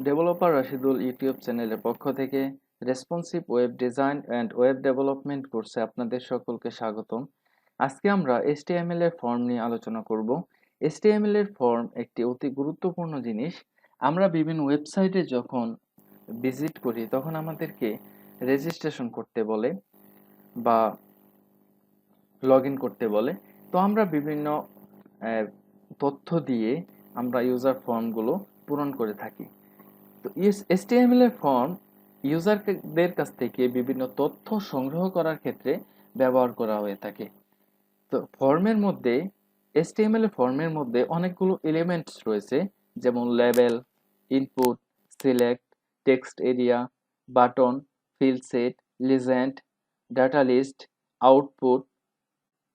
Developer Rashidul YouTube চ্যানেলের পক্ষ থেকে responsive web design and web development কোর্সে আপনাদের সকলকে স্বাগতম। আজকে আমরা HTML এর ফর্ম নিয়ে আলোচনা করব। HTML এর ফর্ম একটি অতি গুরুত্বপূর্ণ জিনিস। আমরা বিভিন্ন ওয়েবসাইটে যখন ভিজিট করি তখন আমাদেরকে রেজিস্ট্রেশন করতে বলে বা লগ ইন করতে বলে। তো আমরা বিভিন্ন তথ্য দিয়ে আমরা ইউজার ফর্মগুলো পূরণ করে থাকি। তো HTML এর ফর্ম ইউজারদের কাছ থেকে বিভিন্ন তথ্য সংগ্রহ করার ক্ষেত্রে ব্যবহার করা হয়ে থাকে। তো HTML এর ফর্মের মধ্যে অনেকগুলো এলিমেন্টস রয়েছে, যেমন label, input, select, text area, button, field set, legend, data list, output,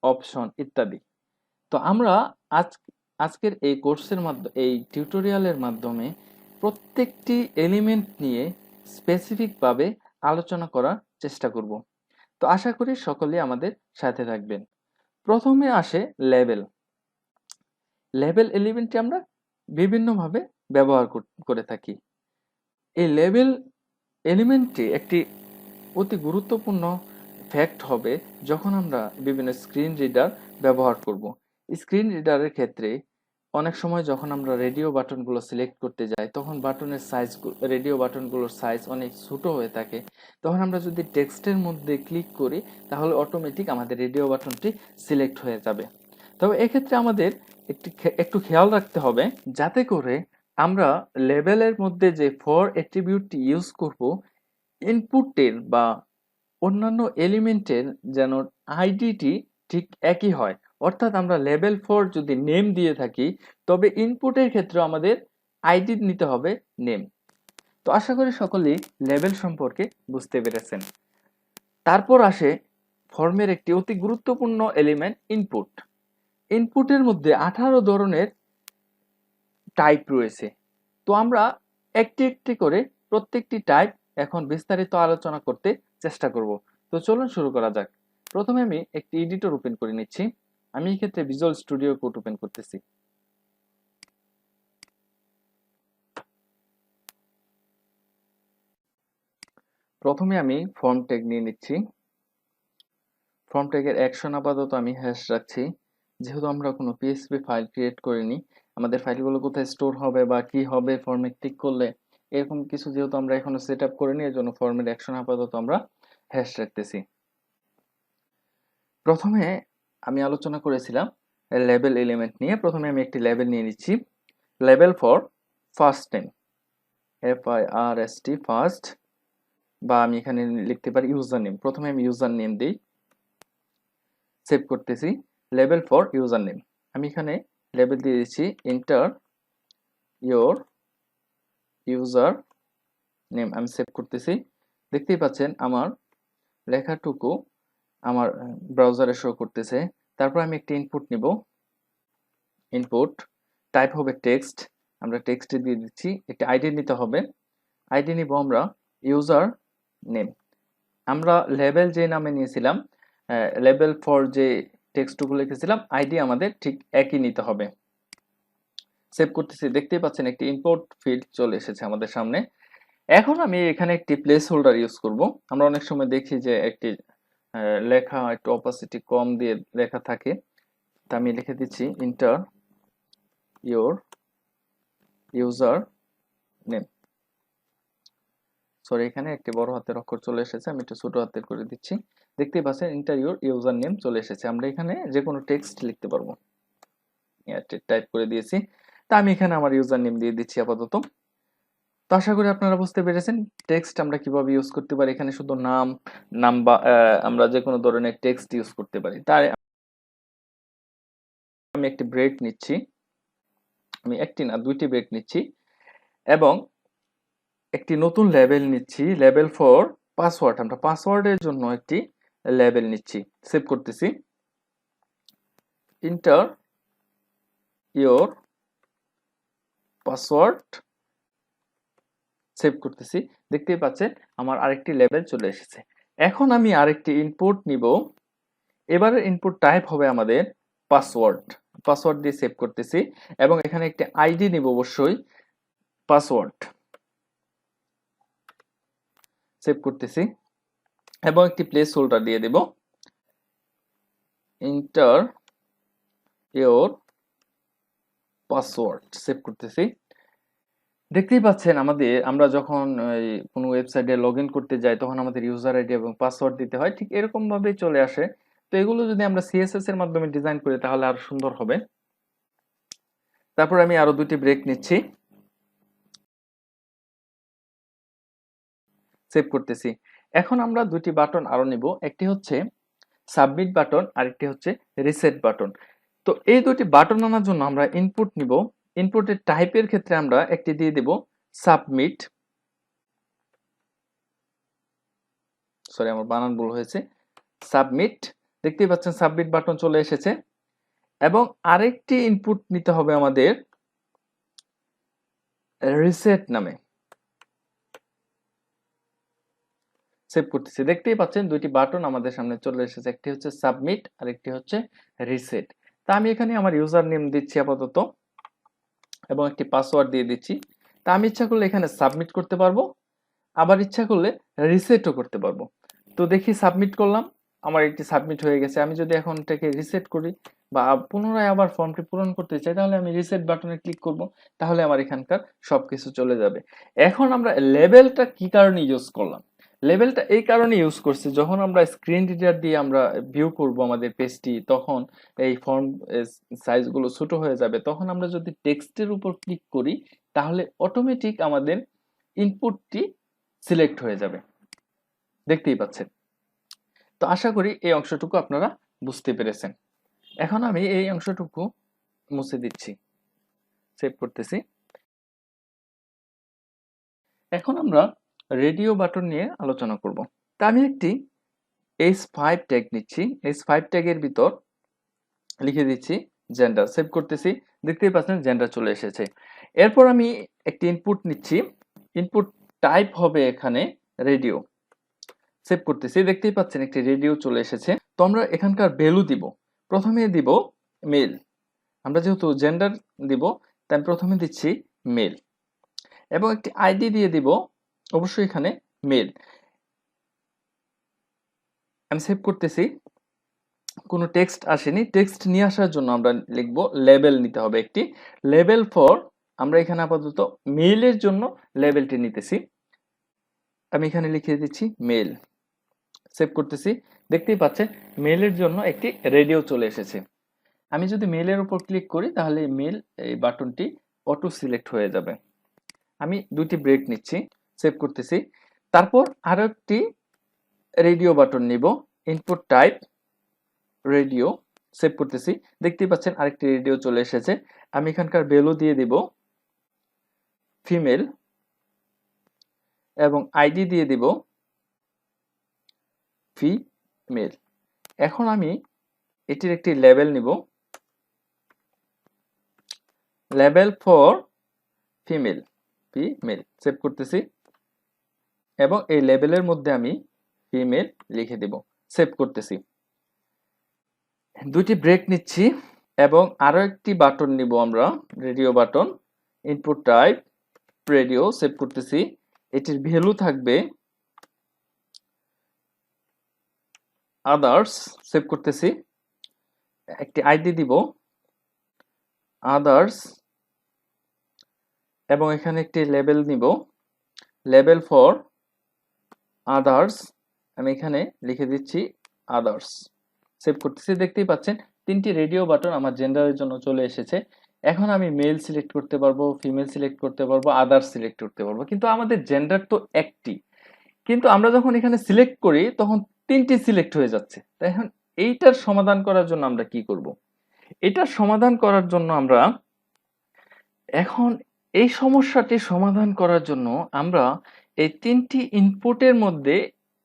option ইত্যাদি। তো আমরা আজকের এই কোর্সের মাধ্যমে, এই টিউটোরিয়ালের মাধ্যমে প্রত্যেকটি এলিমেন্ট নিয়ে স্পেসিফিকভাবে আলোচনা করার চেষ্টা করব। তো আশা করি সকলেই আমাদের সাথে থাকবেন। প্রথমে আসে লেবেল। লেবেল এলিমেন্টটি আমরা বিভিন্নভাবে ব্যবহার করে থাকি। এই লেবেল এলিমেন্টটি একটি অতি গুরুত্বপূর্ণ ফ্যাক্ট হবে যখন আমরা বিভিন্ন স্ক্রিন রিডার ব্যবহার করব। স্ক্রিন রিডারের ক্ষেত্রে অনেক সময় যখন আমরা রেডিও বাটনগুলো সিলেক্ট করতে যাই তখন রেডিও বাটনগুলোর সাইজ অনেক ছোট হয়ে থাকে। তখন আমরা যদি টেক্সটের মধ্যে ক্লিক করি তাহলে অটোমেটিক আমাদের রেডিও বাটনটি সিলেক্ট হয়ে যাবে। তবে এক্ষেত্রে আমাদের একটু খেয়াল রাখতে হবে যাতে করে আমরা লেবেলের মধ্যে যে ফর অ্যাট্রিবিউটটি ইউজ করব ইনপুটের বা অন্যান্য এলিমেন্টের যেন আইডিটি ঠিক একই হয়। অর্থাৎ আমরা লেবেল ফর যদি নেম দিয়ে থাকি তবে ইনপুটের ক্ষেত্রে আমাদের আইডি নিতে হবে নেম। তো আশা করি সকলেই লেবেল সম্পর্কে বুঝতে পেরেছেন। তারপর আসে ফর্মের একটি অতি গুরুত্বপূর্ণ এলিমেন্ট ইনপুট। ইনপুটের মধ্যে 18 ধরনের টাইপ রয়েছে। তো আমরা একটি একটি করে প্রত্যেকটি টাইপ এখন বিস্তারিত আলোচনা করতে চেষ্টা করব। তো চলুন শুরু করা যাক। প্রথমে আমি একটি এডিটর ওপেন করে নিচ্ছি। আমি এই ক্ষেত্রে ভিজুয়াল স্টুডিও কোড ওপেন করতেছি। প্রথমে আমি ফর্ম ট্যাগ নিয়ে নিচ্ছি। ফর্ম ট্যাগের অ্যাকশন আপাতত আমি হ্যাশ রাখছি, যেহেতু আমরা কোনো PHP ফাইল ক্রিয়েট করিনি। আমাদের ফাইলগুলো কোথায় স্টোর হবে বা কি হবে ফর্মে ক্লিক করলে, এরকম কিছু যেহেতু আমরা এখনো সেট আপ করিনি, এর জন্য ফর্মের অ্যাকশন আপাতত আমরা হ্যাশ রাখতেছি। প্রথমে আমি আলোচনা করেছিলাম লেবেল এলিমেন্ট নিয়ে। প্রথমে আমি একটি লেবেল নিয়ে নিচ্ছি। Label for first name, FIRST first, বা আমি এখানে লিখতে পারি ইউজার নেম। প্রথমে আমি ইউজার নেম দিই, সেভ করতেছি। লেবেল ফর ইউজার নেম, আমি এখানে লেবেল দিয়ে দিচ্ছি এন্টার ইওর ইউজার নেম। আমি সেভ করতেছি। দেখতেই পাচ্ছেন আমার লেখাটুকু আমার ব্রাউজারে শো করতেছে। তারপর আমি একটি ইনপুট নিব। ইনপুট টাইপ হবে টেক্সট, আমরা টেক্সটে দিয়ে দিচ্ছি। একটি আইডি নিতে হবে। আইডি নিব আমরা ইউজার নেম। আমরা লেবেল যে নামে নিয়েছিলাম, লেবেল ফর যে টেক্সটটুকু লিখেছিলাম, আইডি আমাদের ঠিক একই নিতে হবে। সেভ করতেছি। দেখতেই পাচ্ছেন একটি ইম্পোর্ট ফিল্ড চলে এসেছে আমাদের সামনে। এখন আমি এখানে একটি প্লেস হোল্ডার ইউজ করব। আমরা অনেক সময় দেখি যে একটি লেখা একটু অপাসিটি কম দিয়ে লেখা থাকে, তা আমি লিখে দিচ্ছি enter your user name. Sorry, এখানে একটি বড় হাতের অক্ষর চলে এসেছে, আমি একটু ছোট হাতের করে দিচ্ছি। দেখতেই পাচ্ছেন এন্টার ইওর ইউজার নেম চলে এসেছে। আমরা এখানে যে কোনো টেক্সট লিখতে পারবো। টাইপ করে দিয়েছি। তা আমি এখানে আমার ইউজার নেম দিয়ে দিচ্ছি আপাতত। তো আশা করি আপনারা বুঝতে পেরেছেন টেক্সট আমরা কিভাবে ইউজ করতে পারি। এখানে শুধু নাম বা আমরা যে কোনো ধরনের টেক্সট ইউজ করতে পারি। তাই আমি একটি ব্রেক নিচ্ছি, আমি একটি না দুইটি ব্রেক নিচ্ছি এবং একটি নতুন লেবেল নিচ্ছি। লেবেল ফর পাসওয়ার্ড, আমরা পাসওয়ার্ডের জন্য একটি লেবেল নিচ্ছি। সেভ করতেছি। এন্টার ইওর পাসওয়ার্ড, সেভ করতেছি। দেখতেই পাচ্ছেন আমার আরেকটি লেবেল চলে এসেছে। এখন আমি আরেকটি ইনপুট নিব। এবারে ইনপুট টাইপ হবে আমাদের পাসওয়ার্ড। পাসওয়ার্ড দিয়ে সেভ করতেছি এবং এখানে একটি আইডি নিব অবশ্যই পাসওয়ার্ড। সেভ করতেছি এবং একটি প্লেস হোল্ডার দিয়ে দেব, এন্টার ইওর পাসওয়ার্ড, সেভ করতেছি। দেখতেই পাচ্ছেন আমরা যখন কোনো ওয়েবসাইটে লগ ইন করতে যাই তখন আমাদের ইউজার আইডি এবং পাসওয়ার্ড দিতে হয়, ঠিক এরকম ভাবেই চলে আসে। তো এগুলো যদি আমরা সিএসএস এর মাধ্যমে ডিজাইন করি তাহলে আরো সুন্দর হবে। তারপর আমি আরো দুটি ব্রেক নিচ্ছি, সেভ করতেছি। এখন আমরা দুটি বাটন আরো নিব, একটি হচ্ছে সাবমিট বাটন আর একটি হচ্ছে রিসেট বাটন। তো এই দুটি বাটন আনার জন্য আমরা ইনপুট নিব। ইনপুটের টাইপের ক্ষেত্রে আমরা একটি দিয়ে দেব সাবমিট, সরি আমার বানান ভুল হয়েছে, সাবমিট। দেখতেই পাচ্ছেন সাবমিট বাটন চলে এসেছে। এবং আরেকটি ইনপুট নিতে হবে আমাদের রিসেট নামে, সেভ করতেছি। দেখতেই পাচ্ছেন দুইটি বাটন আমাদের সামনে চলে এসেছে, একটি হচ্ছে সাবমিট আর একটি হচ্ছে রিসেট। তা আমি এখানে আমার ইউজার নেম দিচ্ছি আপাতত এবং একটি পাসওয়ার্ড দিয়ে দিচ্ছি। তা আমি ইচ্ছা করলে এখানে সাবমিট করতে পারবো, আবার ইচ্ছা করলে রিসেটও করতে পারবো। তো দেখি সাবমিট করলাম, আমার এটি সাবমিট হয়ে গেছে। আমি যদি এখন এটাকে রিসেট করি বা পুনরায় আবার ফর্মটি পূরণ করতে চাই তাহলে আমি রিসেট বাটনে ক্লিক করব, তাহলে আমার এখানকার সবকিছু চলে যাবে। এখন আমরা লেবেলটা কি কারণে ইউজ করলাম? লেবেলটা এই কারণে ইউজ করছি, যখন আমরা স্ক্রিন রিডার দিয়ে আমরা ভিউ করব আমাদের পেজটি, তখন এই ফর্ম সাইজগুলো ছোট হয়ে যাবে। তখন আমরা যদি টেক্সটের উপর ক্লিক করি তাহলে অটোমেটিক আমাদের ইনপুটটি সিলেক্ট হয়ে যাবে, দেখতেই পাচ্ছেন। তো আশা করি এই অংশটুকু আপনারা বুঝতে পেরেছেন। এখন আমি এই অংশটুকু মুছে দিচ্ছি, সেভ করতেছি। এখন আমরা রেডিও বাটন নিয়ে আলোচনা করব। তা আমি একটি H5 ট্যাগ নিচ্ছি, H5 ট্যাগের ভিতর লিখে দিচ্ছি জেন্ডার, সেভ করতেছি। দেখতেই পাচ্ছেন জেন্ডার চলে এসেছে। এরপর আমি একটি ইনপুট নিচ্ছি, ইনপুট টাইপ হবে এখানে রেডিও, সেভ করতেছি। দেখতেই পাচ্ছেন একটি রেডিও চলে এসেছে। তো আমরা এখানকার ভ্যালু দিব, প্রথমে দিব মেল, আমরা যেহেতু জেন্ডার দিব তাই আমি প্রথমে দিচ্ছি মেল এবং একটি আইডি দিয়ে দিব, অবশ্যই এখানে মেল। আমি সেভ করতেছি। কোনো টেক্সট আসেনি, টেক্সট নিয়ে আসার জন্য আমরা লিখব লেবেল নিতে হবে একটি, লেবেল ফর, আমরা এখানে আপাতত মেইলের জন্য লেবেলটি নিতেছি। আমি এখানে লিখে দিচ্ছি মেল, সেভ করতেছি। দেখতেই পাচ্ছেন মেইলের জন্য একটি রেডিও চলে এসেছে। আমি যদি মেইলের উপর ক্লিক করি তাহলে মেইল এই বাটনটি অটো সিলেক্ট হয়ে যাবে। আমি দুটি ব্রেক নিচ্ছি, সেভ করতেছি। তারপর আরো একটি রেডিও বাটন নিব, ইনপুট টাইপ রেডিও, সেভ করতেছি। দেখতেই পাচ্ছেন আরেকটি রেডিও চলে এসেছে। আমি এখানকার ভ্যালু দিয়ে দিব ফিমেল এবং আইডি দিয়ে দিব ফিমেল। এখন আমি এটির একটি লেবেল নিব, লেবেল ফর ফিমেল, সেভ করতেছি এবং এই লেবেলের মধ্যে আমি ফিমেল লিখে দেব, সেভ করতেছি। দুটি ব্রেক নিচ্ছি এবং আরো একটি বাটন নিব আমরা, radio button, input type radio, save করতেছি। এটির ভ্যালু থাকবে আদার্স, সেভ করতেছি। একটি আইডি দিব আদার্স এবং এখানে একটি লেবেল নিব, লেবেল ফর আদার্স, আমি এখানে লিখে দিচ্ছি আদার্স, সেভ করতেছি। দেখতেই পাচ্ছেন তিনটি রেডিও বাটন আমার জেন্ডারের জন্য চলে এসেছে। এখন আমি মেল সিলেক্ট করতে পারবো, ফিমেল সিলেক্ট করতে পারবো, আদার্স সিলেক্ট করতে পারবো, কিন্তু আমাদের জেন্ডার তো একটি, কিন্তু আমরা যখন এখানে সিলেক্ট করি তখন তিনটি সিলেক্ট হয়ে যাচ্ছে। তাই এখন এইটার সমাধান করার জন্য আমরা কি করব? এটার সমাধান করার জন্য আমরা এখন এই সমস্যাটি সমাধান করার জন্য আমরা এই তিনটি ইনপুটের মধ্যে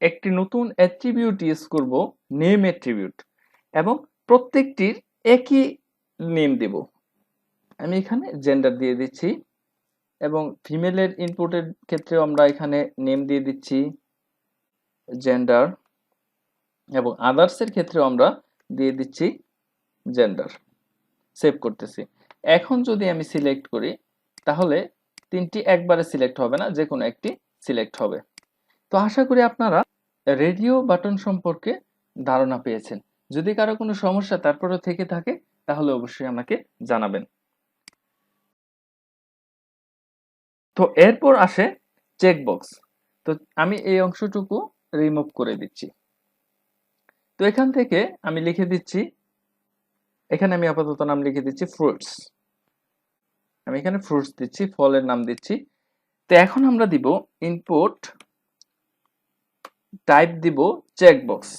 একটি নতুন অ্যাট্রিবিউট ইউজ করব, নেম অ্যাট্রিবিউট, এবং প্রত্যেকটির একই নেম দেব। আমি এখানে জেন্ডার দিয়ে দিচ্ছি এবং ফিমেলের ইনপুটের ক্ষেত্রেও আমরা এখানে নেম দিয়ে দিচ্ছি জেন্ডার এবং আদার্সের ক্ষেত্রেও আমরা দিয়ে দিচ্ছি জেন্ডার, সেভ করতেছি। এখন যদি আমি সিলেক্ট করি তাহলে তিনটি একবারে সিলেক্ট হবে না, যে কোনো একটি সিলেক্ট হবে। তো তো আশা করি আপনারা রেডিও বাটন সম্পর্কে ধারণা পেয়েছেন। যদি কারো কোনো সমস্যা তারপরে থেকে থাকে তাহলে অবশ্যই আমাকে জানাবেন। তো এরপর আসে চেকবক্স। তো আমি এই অংশটুকু রিমুভ করে দিচ্ছি। তো এখান থেকে আমি লিখে দিচ্ছি, এখানে আমি আপাতত নাম লিখে দিচ্ছি ফ্রুটস। আমি এখানে ফ্রুটস দিচ্ছি, ফলের নাম দিচ্ছি। তো এখন আমরা দিব ইনপুট টাইপ, দিব চেকবক্স।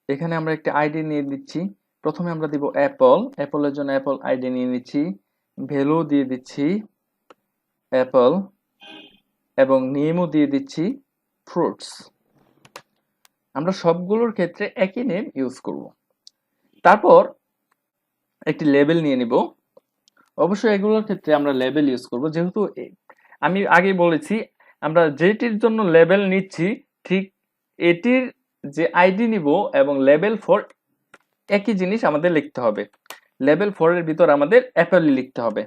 এখানে আমরা একটা আইডি নিয়ে দিচ্ছি। প্রথমে আমরা দিব অ্যাপল, অ্যাপলের জন্য অ্যাপল আইডি নিয়ে নিচ্ছি, ভ্যালু দিয়ে দিচ্ছি অ্যাপল এবং নেমও দিয়ে দিচ্ছি ফ্রুটস। আমরা সবগুলোর ক্ষেত্রে একই নেম ইউজ করব। তারপর একটি লেবেল নিয়ে নিব। অবশ্যই এগুলোর ক্ষেত্রে আমরা লেবেল ইউজ করব, যেহেতু আমি আগে বলেছি আমরা যেটির জন্য লেবেল নিচ্ছি ঠিক এটির যে আইডি নিব এবং লেবেল ফর একই জিনিস আমাদের লিখতে হবে। লেবেল 4 এর ভিতর আমাদের অ্যাপেল লিখতে হবে।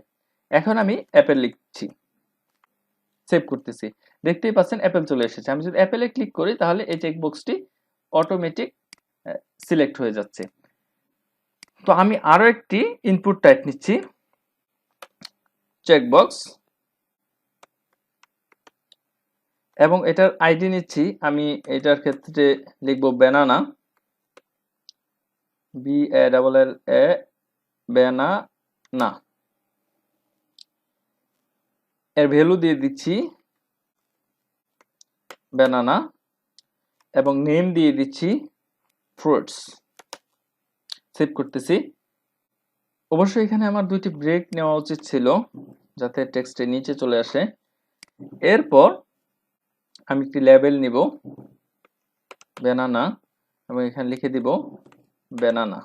এখন আমি অ্যাপেল লিখছি, সেভ করতেছি। দেখতেই পাচ্ছেন অ্যাপেল চলে এসেছে। আমি যদি অ্যাপেলে ক্লিক করি তাহলে এই চেকবক্সটি অটোমেটিক সিলেক্ট হয়ে যাচ্ছে। তো আমি আরো একটি ইনপুট টাইপ নিচ্ছি, চেকবক্স, এবং এটার আইডি নিচ্ছি। আমি এটার ক্ষেত্রে লিখব ব্যানানা, BANNA, ব্যানানা। এর ভ্যালু দিয়ে দিচ্ছি ব্যানানা এবং নেম দিয়ে দিচ্ছি ফ্রুটস। সেভ করতেছি। অবশ্যই এখানে আমার দুইটি ব্রেক নেওয়া উচিত ছিল যাতে টেক্সটের নিচে চলে আসে। এরপর আমি একটি লেবেল নিব ব্যানানা এবং এখানে লিখে দিব ব্যানানা।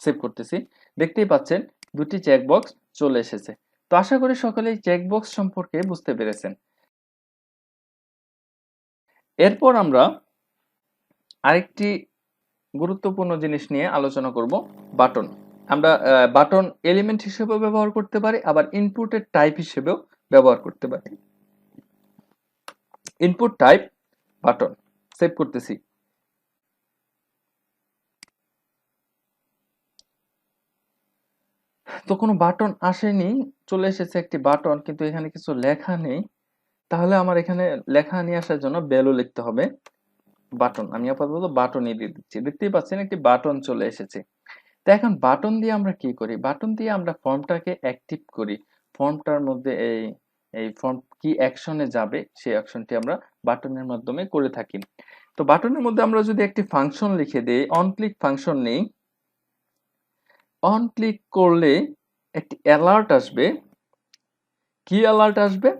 সেভ করতেছি। দেখতেই পাচ্ছেন দুটি চেকবক্স চলে এসেছে। তো আশা করি সকলেই চেকবক্স সম্পর্কে বুঝতে পেরেছেন। এরপর আমরা আরেকটি গুরুত্বপূর্ণ জিনিস নিয়ে আলোচনা করব, বাটন। আমরা বাটন এলিমেন্ট হিসেবেও ব্যবহার করতে পারি, আবার ইনপুটের টাইপ হিসেবেও ব্যবহার করতে পারি। ইনপুট টাইপ বাটন, সেভ করতেছি। তো কোনো বাটন আসেনি, চলে এসেছে একটি বাটন, কিন্তু এখানে কিছু লেখা নেই। তাহলে আমার এখানে লেখা নিয়ে আসার জন্য ভ্যালু লিখতে হবে বাটন। আমি আপাতত বাটনই দিয়ে দিচ্ছি। দেখতেই পাচ্ছেন একটি বাটন চলে এসেছে। তো এখন বাটন দিয়ে আমরা কি করি? বাটন দিয়ে আমরা ফর্মটাকে অ্যাক্টিভ করি। ফর্মটার মধ্যে এই ফর্ম কি অ্যাকশনে যাবে সেই অ্যাকশনটি আমরা বাটনের মাধ্যমে করে থাকি। তো বাটনের মধ্যে আমরা যদি একটি ফাংশন লিখে দেই, অন ক্লিক ফাংশন নেই, অন ক্লিক করলে একটি অ্যালার্ট আসবে। কি অ্যালার্ট আসবে?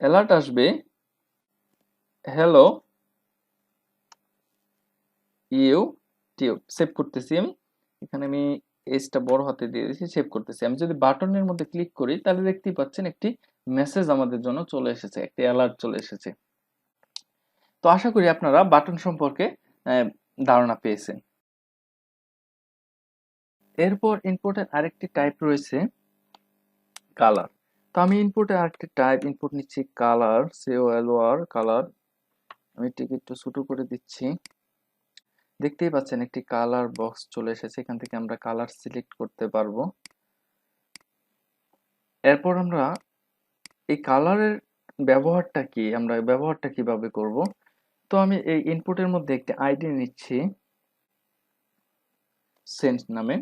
অ্যালার্ট আসবে হ্যালো ইউটিউব। সেভ করতেছি আমি। এখানে আমি এসটা বড় হাতে দিয়ে দিয়েছি, সেভ করতেছি। আমি যদি বাটনের মধ্যে ক্লিক করি তাহলে দেখতেই পাচ্ছেন একটি মেসেজ আমাদের জন্য চলে এসেছে, একটি অ্যালার্ট চলে এসেছে। তো আশা করি আপনারা বাটন সম্পর্কে ধারণা পেয়েছেন। এরপর ইনপুটের আরেকটি টাইপ রয়েছে কালার। তো আমি ইনপুটের আরেকটি টাইপ ইনপুট নিচ্ছি কালার, COLOR, কালার। আমি এটিকে একটু ছোট করে দিচ্ছি। দেখতেই পাচ্ছেন একটি কালার বক্স চলে এসেছে। এখান থেকে আমরা কালার সিলেক্ট করতে পারবো। এরপর আমরা এই কালারের ব্যবহারটা কি, আমরা ব্যবহারটা কিভাবে করব? তো আমি এই ইনপুটের মধ্যে একটি আইডি নিচ্ছি সেন্ট নামে,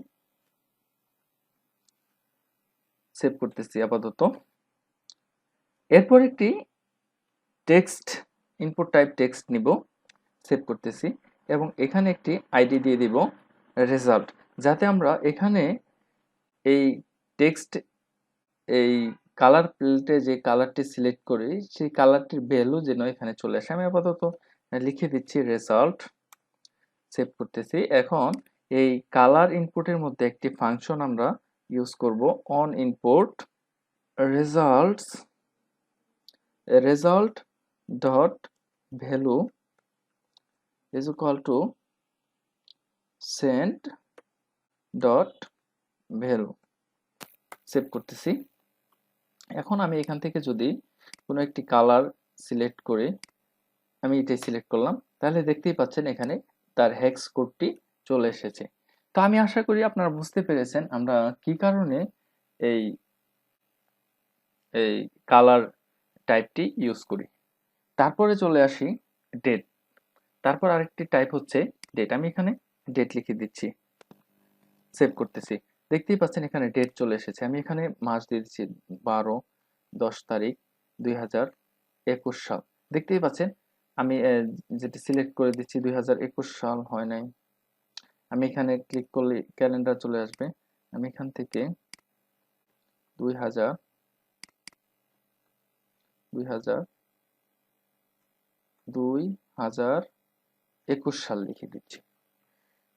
সেভ করতেছি আপাতত। এরপর একটি টেক্সট ইনপুট টাইপ টেক্সট নিব, সেভ করতেছি এবং এখানে একটি আইডি দিয়ে দিব রেজাল্ট, যাতে আমরা এখানে এই টেক্সট এই কালার প্লেটে যে কালারটি সিলেক্ট করি সেই কালারটির ভ্যালু যেন এখানে চলে আসে। আমি আপাতত লিখে দিচ্ছি রেজাল্ট, সেভ করতেছি। এখন এই কালার ইনপুটের মধ্যে একটি ফাংশন আমরা ইউজ করব, on input results, result dot value is equal to send dot value। Save করতেছি। এখন আমি এখান থেকে যদি কোনো একটি কালার সিলেক্ট করে আমি এটাই সিলেক্ট করলাম, তাহলে দেখতেই পাচ্ছেন এখানে তার হেক্স কোডটি চলে এসেছে। তো আমি আশা করি আপনারা বুঝতে পেরেছেন আমরা কি কারণে এই এই কালার টাইপটি ইউজ করি। তারপরে চলে আসি ডেট। তারপর আরেকটি টাইপ হচ্ছে ডেট। আমি এখানে ডেট লিখে দিচ্ছি, সেভ করতেছি। দেখতেই পাচ্ছেন এখানে ডেট চলে এসেছে। আমি এখানে মাস দিয়ে দিচ্ছি 12/10 তারিখ 2021 সাল। দেখতেই পাচ্ছেন আমি যেটি সিলেক্ট করে দিচ্ছি 2021 সাল হয় নাই। আমি এখানে ক্লিক করলে ক্যালেন্ডার চলে আসবে। আমি এখান থেকে 2000 2021 সাল লিখে দিচ্ছি।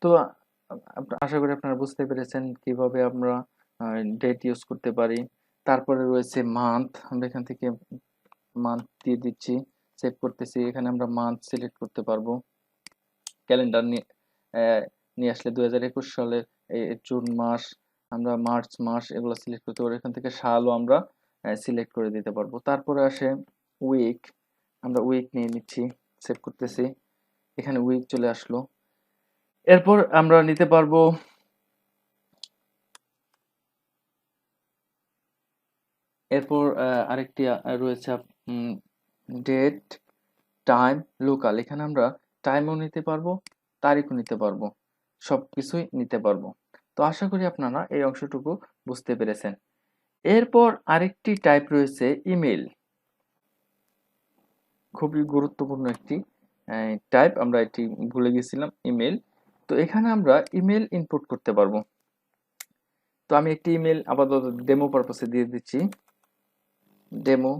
তো আশা করি আপনারা বুঝতে পেরেছেন কিভাবে আমরা ডেট ইউজ করতে পারি। তারপরে রয়েছে মান্থ। আমরা এখান থেকে মান্থ দিয়ে দিচ্ছি, সেভ করতেছি। এখানে আমরা মান্থ সিলেক্ট করতে পারবো। ক্যালেন্ডার নিয়ে আসলে 2021 সালের জুন মাস, আমরা মার্চ মাস এগুলো সিলেক্ট করতে পারবো। এখান থেকে সালও আমরা সিলেক্ট করে দিতে পারবো। তারপরে আসে উইক। আমরা উইক নিয়ে নিচ্ছি, সেভ করতেছি। এখানে উইক চলে আসলো। এরপর আমরা নিতে পারবো আরেকটি রয়েছে ডেট, টাইম, লোকাল। এখানে আমরা টাইমও নিতে পারবো, তারিখও নিতে পারবো, সবকিছুই নিতে পারবো। তো আশা করি আপনারা এই অংশটুকু বুঝতে পেরেছেন। এরপর আরেকটি টাইপ রয়েছে ইমেল। খুবই গুরুত্বপূর্ণ একটি টাইপ, আমরা এটি ভুলে গেছিলাম, ইমেল। তো এখানে আমরা ইমেল ইনপুট করতে পারবো। তো আমি একটি ইমেল আপাতত ডেমো পারপাসে দিয়ে দিচ্ছি, ডেমো।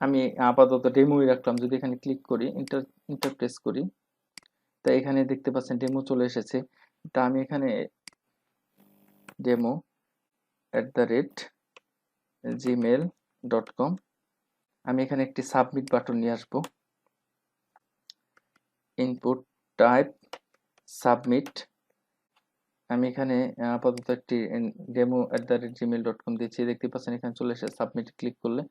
আমি আপাতত ডেমোই রাখলাম। যদি এখানে ক্লিক করি, ইন্টার প্রেস করি, তা এখানে দেখতে পাচ্ছেন ডেমো চলে এসেছে। তা আমি এখানে demo@gmail.com, আমি এখানে একটি সাবমিট বাটন নিয়ে আসবো। Input type submit. আমি এখানে আপাতত একটি demo@gmail.com দিয়েছি। দেখতে পাচ্ছেন এখানে চলে এসে সাবমিট ক্লিক করলে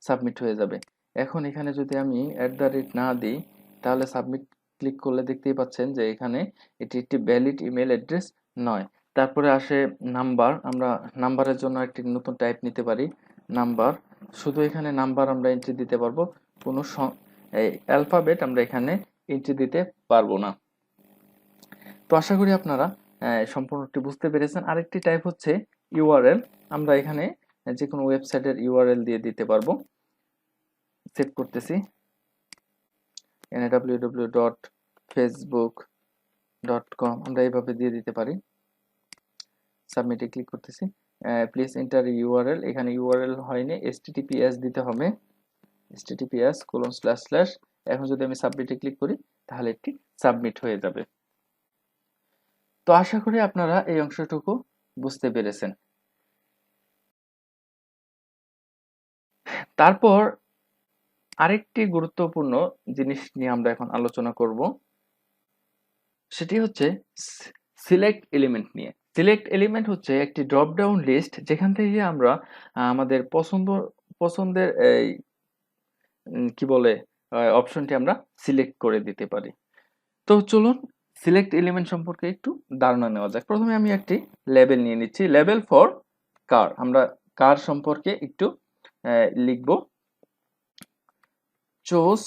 সাবমিট হয়ে যাবে। এখন এখানে যদি আমি না দিই, তাহলে সাবমিট ক্লিক করলে দেখতেই পাচ্ছেন যে এখানে এটি একটি ভ্যালিড ইমেল অ্যাড্রেস নয়। তারপরে আসে নাম্বার। আমরা নাম্বারের জন্য একটি নতুন টাইপ নিতে পারি, নাম্বার। শুধু এখানে নাম্বার আমরা এন্ট্রি দিতে পারবো, কোনো অ্যালফাবেট আমরা এখানে এন্ট্রি দিতে পারবো না। তো আশা করি আপনারা সম্পূর্ণটি বুঝতে পেরেছেন। আরেকটি টাইপ হচ্ছে ইউআরএল। আমরা এখানে যে কোনো ওয়েবসাইটের ইউআরএল দিয়ে দিতে পারবো। সেভ করতেছি। www.facebook.com আমরা এইভাবে দিয়ে দিতে পারি। সাবমিটে ক্লিক করতেছি। Please enter URL. এখানে ইউআরএল হয়নি, https দিতে হবে, https:// এখন যদি আমি সাবমিটে ক্লিক করি, তাহলে এটি সাবমিট হয়ে যাবে। তো আশা করি আপনারা এই অংশটুকু বুঝতে পেরেছেন। তারপর আরেকটি গুরুত্বপূর্ণ জিনিস নিয়ে আমরা এখন আলোচনা করব, সেটি হচ্ছে সিলেক্ট এলিমেন্ট নিয়ে। সিলেক্ট এলিমেন্ট হচ্ছে একটি ড্রপ ডাউন লিস্ট, যেখান থেকে আমরা আমাদের পছন্দের এই কি বলে অপশনটি আমরা সিলেক্ট করে দিতে পারি। তো চলুন সিলেক্ট এলিমেন্ট সম্পর্কে একটু ধারণা নেওয়া যাক। প্রথমে আমি একটি লেবেল নিয়ে নিচ্ছি, লেবেল ফর কার। আমরা কার সম্পর্কে একটু লিখব। চুজ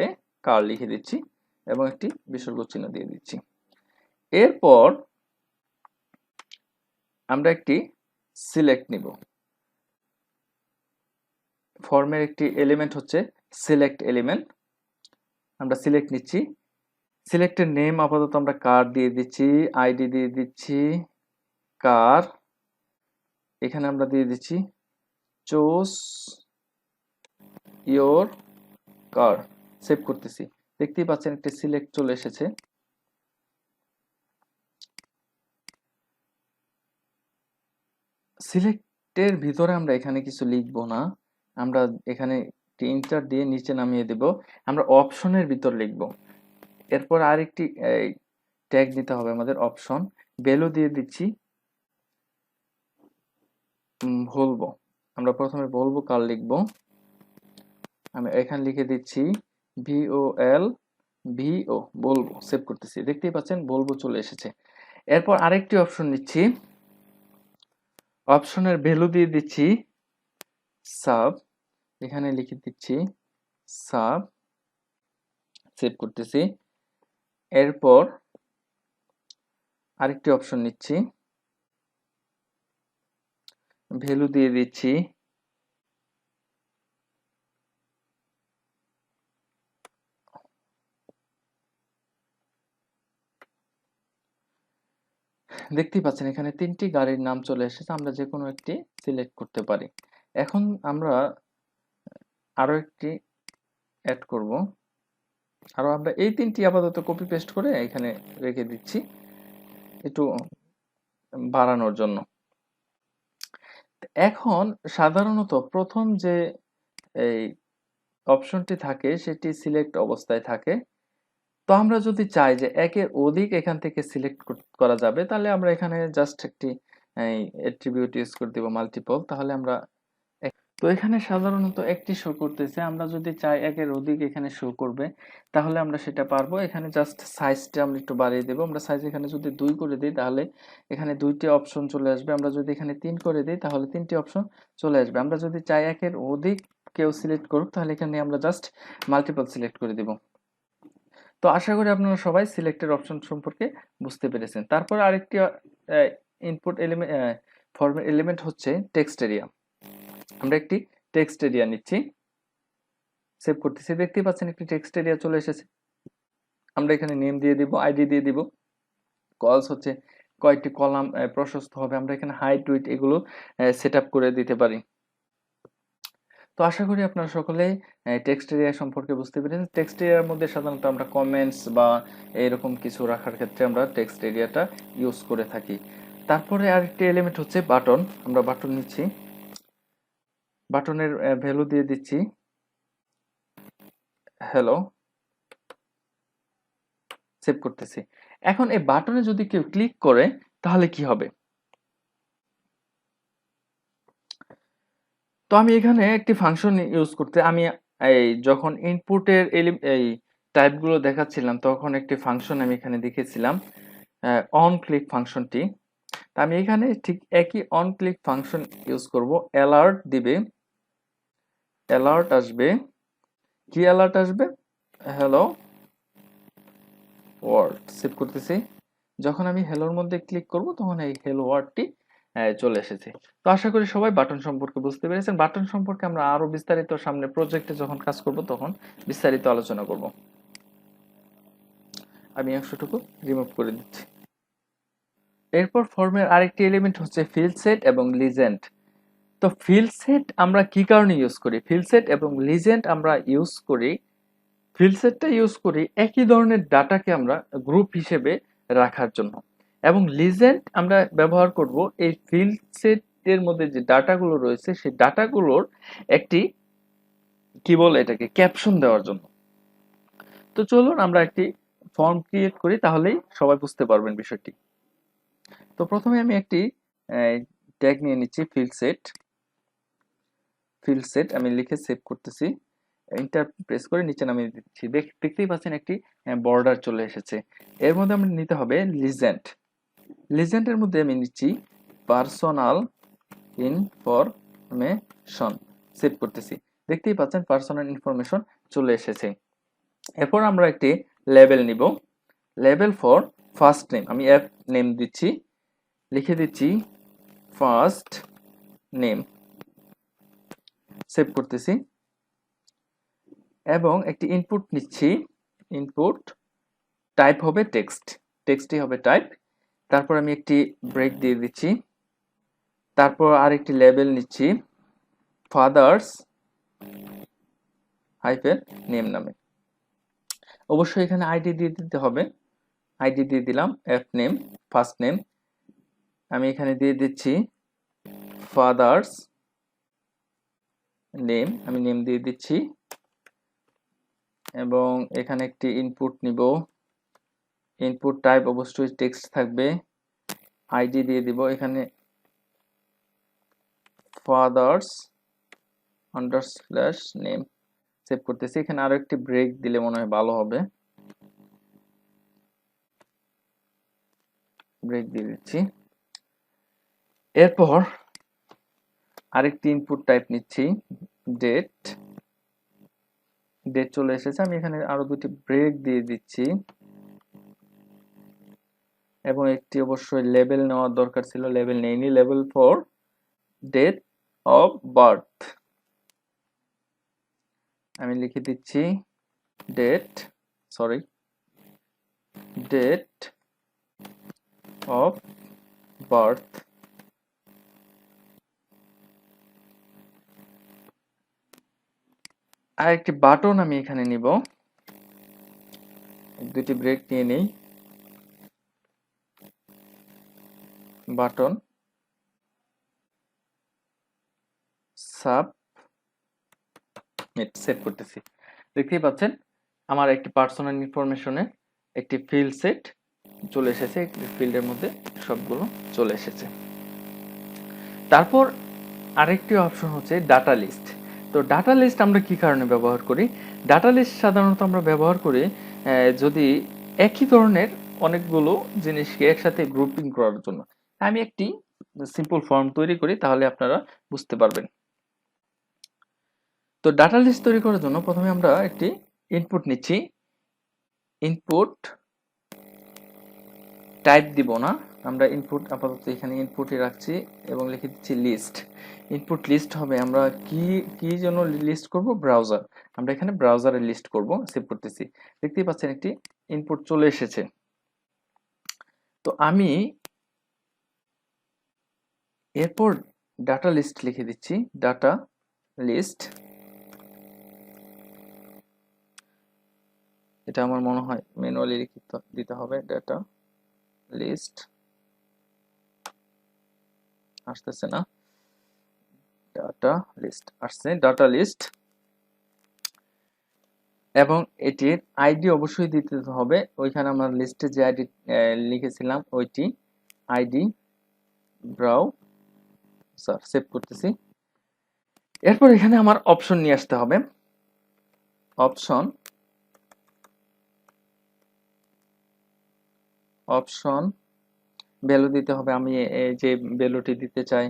এ কার লিখে দিচ্ছি এবং একটি বিসর্গ চিহ্ন দিয়ে দিচ্ছি। এরপর আমরা একটি সিলেক্ট নিব। ফর্মের একটি এলিমেন্ট হচ্ছে সিলেক্ট এলিমেন্ট। আমরা সিলেক্ট নিচ্ছি। সিলেক্টের নেম আপাতত আমরা কার দিয়ে দিচ্ছি, আইডি দিয়ে দিচ্ছি কার। এখানে আমরা দিয়ে দিচ্ছি চুজ ইওর কার। সেভ করতেছি। দেখতেই পাচ্ছেন একটি সিলেক্ট চলে এসেছে। সিলেক্টের ভিতরে আমরা এখানে কিছু লিখব না, আমরা এখানে ইন্টার দিয়ে নিচে নামিয়ে দেব। আমরা অপশনের ভিতর লিখব। এরপর আরেকটি ট্যাগ দিতে হবে আমাদের অপশন, ভ্যালু দিয়ে দিচ্ছি ভলভো। আমরা প্রথমে ভলভো কার লিখবো, আমি এখানে লিখে দিচ্ছি VOL VO ভলভো, সেভ করতেছি। দেখতেই পাচ্ছেন ভলভো চলে এসেছে। এরপর আরেকটি অপশন নিচ্ছি, অপশনের ভ্যালু দিয়ে দিচ্ছি সাব, এখানে লিখে দিচ্ছি সাব, সেভ করতেছি। এরপর আরেকটি অপশন নিচ্ছি, ভ্যালু দিয়ে দিচ্ছি দেখতেই পাচ্ছেন এখানে 3টি গাড়ির নাম চলে এসেছে, আমরা যে কোনো একটি সিলেক্ট করতে পারি। এখন আমরা আরো একটি অ্যাড করব, আরো আমরা এই 3টি আপাতত কপি পেস্ট করে এখানে রেখে দিচ্ছি একটু বাড়ানোর জন্য। এখন সাধারণত প্রথম যে এই অপশনটি থাকে সেটি সিলেক্ট অবস্থায় থাকে। তো আমরা যদি চাই যে একের অধিক এখান থেকে সিলেক্ট করা যাবে, তাহলে আমরা এখানে জাস্ট একটি অ্যাট্রিবিউট ইউজ করে দেব মাল্টিপল, তাহলে আমরা তো এখানে সাধারণত একটি শো করতেছে, আমরা যদি চাই একের অধিক এখানে শো করবে তাহলে আমরা সেটা পারবো। এখানে জাস্ট সাইজটা আমরা একটু বাড়িয়ে দেবো, আমরা সাইজ এখানে যদি 2 করে দিই তাহলে এখানে 2টি অপশন চলে আসবে, আমরা যদি এখানে 3 করে দিই তাহলে 3টি অপশন চলে আসবে। আমরা যদি চাই একের অধিক কেউ সিলেক্ট করুক তাহলে এখানে আমরা জাস্ট মাল্টিপল সিলেক্ট করে দিব। তো আশা করি আপনারা সবাই সিলেক্টের অপশন সম্পর্কে বুঝতে পেরেছেন। তারপর আরেকটি ইনপুট এলিমেন্ট ফরমের এলিমেন্ট হচ্ছে টেক্সট এরিয়া। আমরা একটি টেক্সট এরিয়া নিচ্ছি, সেভ করতেছি। দেখতেই পাচ্ছেন একটি টেক্সট এরিয়া চলে এসেছে। আমরা এখানে নেম দিয়ে দিব, আইডি দিয়ে দিব, কলস হচ্ছে কয়েকটি কলাম প্রশস্ত হবে, আমরা এখানে হাইট উইডথ এগুলো সেট আপ করে দিতে পারি। তো আশা করি আপনারা সকলে টেক্সট এরিয়া সম্পর্কে বুঝতে পেরেছেন। টেক্সট এরিয়ার মধ্যে সাধারণত আমরা কমেন্টস বা এরকম কিছু রাখার ক্ষেত্রে আমরা টেক্সট এরিয়াটা ইউজ করে থাকি। তারপরে আরেকটি এলিমেন্ট হচ্ছে বাটন, আমরা বাটন নিচ্ছি, বাটনের ভ্যালু দিয়ে দিচ্ছি হ্যালো, সেভ করতেছি। এখন এই বাটনে যদি কেউ ক্লিক করে তাহলে কি হবে? তো আমি এখানে একটি ফাংশন ইউজ করতে, আমি এই যখন ইনপুটের এই টাইপগুলো দেখাচ্ছিলাম তখন একটি ফাংশন আমি এখানে দেখেছিলাম অন ক্লিক ফাংশনটি। তা আমি এখানে ঠিক একই অন ক্লিক ফাংশন ইউজ করব। অ্যালার্ট দিবে, অ্যালার্ট আসবে, কি অ্যালার্ট আসবে? হ্যালো ওয়ার্ল্ড, সেভ করতেছি। যখন আমি হ্যালোর মধ্যে ক্লিক করব তখন এই হ্যালো ওয়ার্ডটি চলে এসেছে। তো আশা করি সবাই বাটন সম্পর্কে বুঝতে পেরেছেন। বাটন সম্পর্কে আমরা আরো বিস্তারিত সামনে প্রজেক্টে যখন কাজ করব তখন বিস্তারিত আলোচনা করব। আমি অংশটুকু রিমুভ করে দিচ্ছি। এরপর ফর্মের আরেকটি এলিমেন্ট হচ্ছে ফিল্ড সেট এবং লিজেন্ড। তো ফিল্ড সেট আমরা কি কারণে ইউজ করি? ফিল্ড সেট এবং লিজেন্ড আমরা ইউজ করি, ফিল্ড সেটটা ইউজ করি একই ধরনের ডাটাকে আমরা গ্রুপ হিসেবে রাখার জন্য, এবং লিজেন্ড আমরা ব্যবহার করব এই ফিল্ড সেটের মধ্যে যে ডাটাগুলো রয়েছে সেই ডাটাগুলোর একটি কি বলে এটাকে ক্যাপশন দেওয়ার জন্য। তো চলুন আমরা একটি ফর্ম ক্রিয়েট করি, তাহলেই সবাই বুঝতে পারবেন বিষয়টি। তো প্রথমে আমি একটি ট্যাগ নিয়ে নিচ্ছি ফিল্ড সেট, ফিল্ড সেট আমি লিখে সেভ করতেছি, এন্টার প্রেস করে নিচে নামিয়ে দিচ্ছি। দেখতেই পাচ্ছেন একটি বর্ডার চলে এসেছে। এর মধ্যে আমরা নিতে হবে লিজেন্ড, লিজেন্ডের মধ্যে আমি নিচ্ছি পার্সোনাল ইনফরমেশন, সেভ করতেছি। দেখতেই পাচ্ছেন পার্সোনাল ইনফরমেশন চলে এসেছে। এরপর আমরা একটি লেবেল নিব, লেবেল ফর ফার্স্ট নেম, আমি অ্যাপ নেম দিচ্ছি, লিখে দিচ্ছি ফার্স্ট নেম, সেভ করতেছি। এবং একটি ইনপুট নিচ্ছি, ইনপুট টাইপ হবে টেক্সট, টেক্সটই হবে টাইপ। তারপর আমি একটি ব্রেক দিয়ে দিচ্ছি, তারপর আরেকটি লেবেল নিচ্ছি ফাদার্স হাইফেন নেম নামে। অবশ্যই এখানে আইডি দিয়ে দিতে হবে, আইডি দিয়ে দিলাম এফ নেম ফার্স্ট নেম, আমি এখানে দিয়ে দিচ্ছি ফাদার্স নেম, আমি নেম দিয়ে দিচ্ছি। এবং এখানে একটি ইনপুট নিব ইনপুট টাইপ অবশ্যই টেক্সট থাকবে, আইডি দিয়ে দিব এখানে ফাদার্স আন্ডারস্ল্যাশ নেম সেভ করতেছি। এখানে আরো একটি ব্রেক দিলে মনে হয় ভালো হবে, ব্রেক দিয়ে দিচ্ছি। এরপর আরেকটি ইনপুট টাইপ নিচ্ছি, ডেট, ডেট চলে এসেছে। আমি এখানে আরো দুটি ব্রেক দিয়ে দিচ্ছি এবং একটি অবশ্যই লেবেল নেওয়ার দরকার ছিল, লেবেল নেইনি, label for date of birth. আমি লিখে দিচ্ছি ডেট অফ বার্থ। আর একটি বাটন আমি এখানে নিব, দুটি ব্রেক নিয়ে নেই, বাটন সাবমিট সেভ করতেছি। দেখতেই পাচ্ছেন আমার একটি পার্সোনাল ইনফরমেশনে একটি ফিল্ড সেট চলে এসেছে, ফিল্ডের মধ্যে সবগুলো চলে এসেছে। তারপর আরেকটি অপশন হচ্ছে ডাটা লিস্ট। তো ডাটা লিস্ট আমরা কি কারণে ব্যবহার করি? ডাটা লিস্ট সাধারণত আমরা ব্যবহার করি যদি একই ধরনের অনেকগুলো জিনিসকে একসাথে গ্রুপিং করার জন্য। আমি একটি সিম্পল ফর্ম তৈরি করি, তাহলে আপনারা বুঝতে পারবেন। তো ডাটা লিস্ট তৈরি করার জন্য প্রথমে আমরা একটি ইনপুট নিচ্ছি, ইনপুট টাইপ দিব না, আমরা ইনপুট আপাতত এখানে ইনপুটে রাখছি এবং লিখে দিচ্ছি লিস্ট। ইনপুট লিস্ট হবে, আমরা কি জন্য লিস্ট করব? ব্রাউজার। আমরা এখানে ব্রাউজারে লিস্ট করব, সেভ করতেছি। দেখতেই পাচ্ছেন একটি ইনপুট চলে এসেছে। তো আমি এরপর ডাটা লিস্ট লিখে দিচ্ছি, ডাটা লিস্ট। এটা আমার মনে হয় ম্যানুয়ালি লিখে দিতে হবে, ডাটা লিস্ট আসতেছে না, ডাটা লিস্ট আসছে, ডাটা লিস্ট। এবং এটির আইডি অবশ্যই দিতে হবে, ওইখানে আমরা লিস্টে যে আইডি লিখেছিলাম ওইটি আইডি ব্রাউজার, সেভ করতেছি। এরপর এখানে আমার অপশন নিয়ে আসতে হবে, অপশন ভ্যালু দিতে হবে। আমি যে ভ্যালুটি দিতে চাই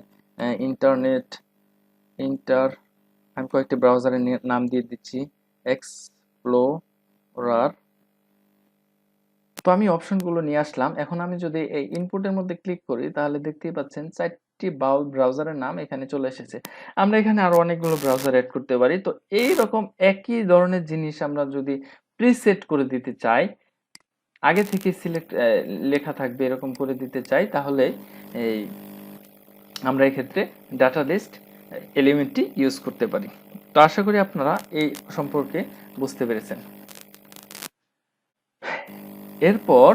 আমি কয়েকটি ব্রাউজারের নাম দিয়ে দিচ্ছি, এক্সপ্লোরার। তো আমি অপশনগুলো নিয়ে আসলাম। এখন আমি যদি এই ইনপুটের মধ্যে ক্লিক করি তাহলে দেখতেই পাচ্ছেন 4টি ব্রাউজারের নাম এখানে চলে এসেছে। আমরা এখানে আরো অনেকগুলো ব্রাউজার অ্যাড করতে পারি। তো এই রকম একই ধরনের জিনিস আমরা যদি প্রিসেট করে দিতে চাই, আগে থেকে সিলেক্ট লেখা থাকবে এরকম করে দিতে চাই, তাহলে এই আমরা এই ক্ষেত্রে ডাটা লিস্ট এলিমেন্টটি ইউজ করতে পারি। তো আশা করি আপনারা এই সম্পর্কে বুঝতে পেরেছেন। এরপর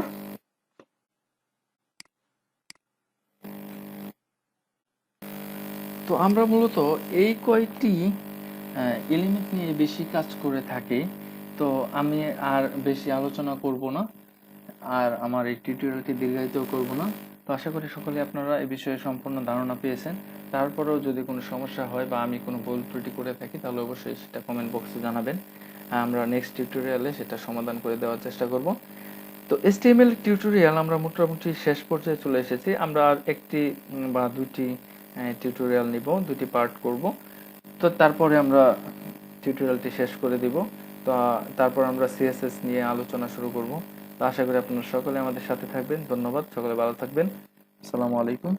তো আমরা মূলত এই কয়েকটি এলিমেন্ট নিয়ে বেশি কাজ করে থাকি। তো আমি আর বেশি আলোচনা করব না, আর আমার এই টিউটোরিয়ালটি দীর্ঘায়িত করব না। তো আশা করি সকলে আপনারা এই বিষয়ে সম্পূর্ণ ধারণা পেয়েছেন। তারপরেও যদি কোনো সমস্যা হয় বা আমি কোনো ভুল ত্রুটি করে থাকি তাহলে অবশ্যই সেটা কমেন্ট বক্সে জানাবেন, আমরা নেক্সট টিউটোরিয়ালে সেটা সমাধান করে দেওয়ার চেষ্টা করব। তো HTML টিউটোরিয়াল আমরা মোটামুটি শেষ পর্যায়ে চলে এসেছি। আমরা আর একটি বা দুটি টিউটোরিয়াল নিব, দুটি পার্ট করব। তো তারপরে আমরা টিউটোরিয়ালটি শেষ করে দিব। তো তারপর আমরা CSS নিয়ে আলোচনা শুরু করব। তো আশা করি আপনারা সকলে আমাদের সাথে থাকবেন। ধন্যবাদ, সকলে ভালো থাকবেন। আসসালামু আলাইকুম।